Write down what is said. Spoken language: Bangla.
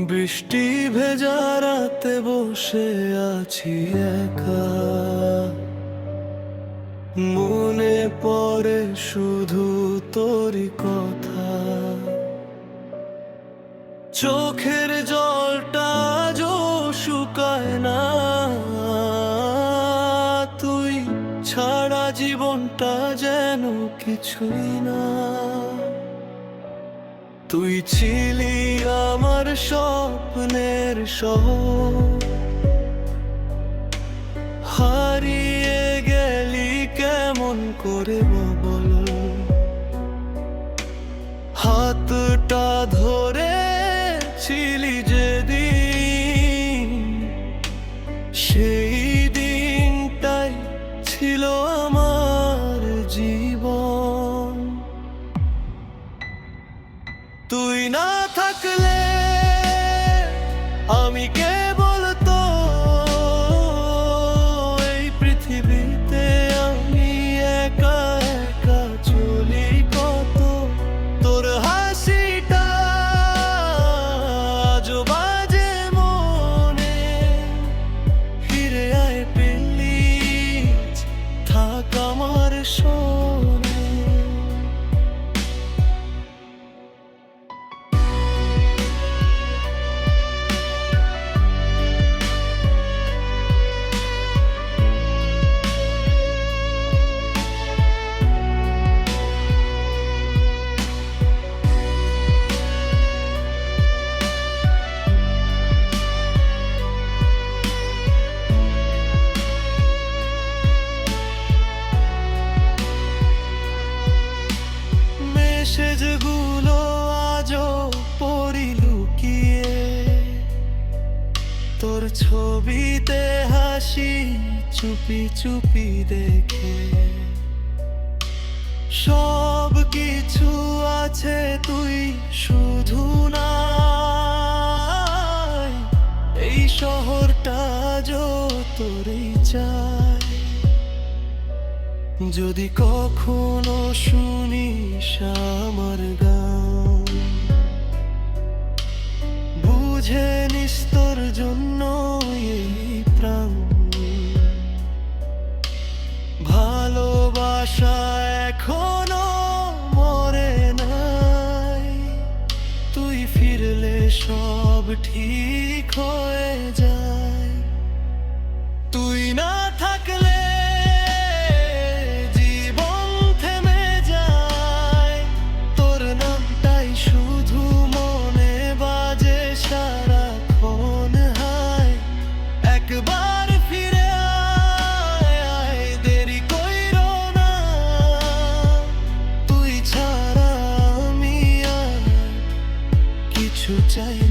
বৃষ্টি ভেজা রাতে বসে আছি একা, মনে পড়ে শুধু তোরই কথা। চোখের জলটা আজও শুকায় না, তুই ছাড়া জীবনটা যেন কিছুই না। তুই ছিলি আমার স্বপ্নের শহর, হারিয়ে গেলি কেমন করে বল। হাতটা ধরে ছিলি যেদিন, সেই দিনটাই ছিল আমার জীবন। তুই না থাকলে আমি কে বলতো, এই পৃথিবীতে আমি একা একা চলি কত। তোর হাসিটা আজও বাজে মনে, ফিরে আয় প্লিজ, থাক আমার শোনে। মেসেজগুলো আজও পড়ি লুকিয়ে, তোর ছবিতে হাসি চুপি চুপি দেখে। সব কিছু আছে, তুই শুধু নাই। এই শহরটা আজও তোরই চাই। যদি কখনো শুনিস আমার গান, বুঝে নিস তোর জন্য এই প্রাণ। ভালোবাসা এখনো মরে নাই, তুই ফিরলে সব ঠিক হয়ে যায়। তুই না থাকলে চাই